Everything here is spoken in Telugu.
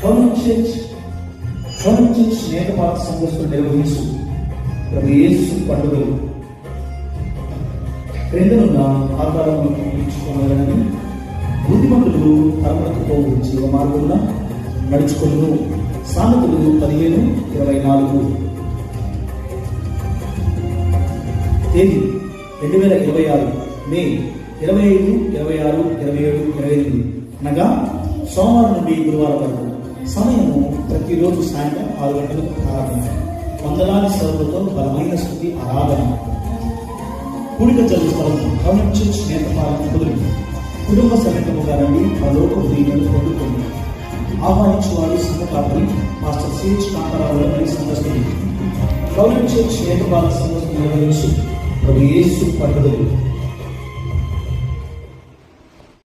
చర్చ్ నేతపాత సంఘస్థులు నిర్వహించు ప్రభు యేసు పండుగలు క్రిందనున్న ఆకారమును ఇచ్చుకోవాలని బుద్ధిమంతులు పరమతతో జీవ మార్గంలో నడుచుకొను. సామెతలు 15:24. తేదీ 2026 మే 25, 26, 27, 28 అనగా సోమవారం నుండి గురువారం వరకు. సమయము ప్రతిరోజు సాయంత్రం 6 గంటలకు ఆరాధన. వందలాది సేవలతో బలమైన స్థుతి ఆరాధన. కూడిక జరుగు స్థలం గవర్నమెంట్ చర్చ్ నేతపాలన కుదురు. కుటుంబ సమేతముగా రండి పరలోక దీవెనలు పొందుకోండి. ఆహ్వానించువారు సంఘ కాపరి మాస్టర్ సిహెచ్ కాంతారావు మరియు సంఘస్థులు. గవర్నమెంట్ చర్చ్ నేతపాలన సంఘస్థులు నిర్వహించు ప్రభు యేసు పండుగలు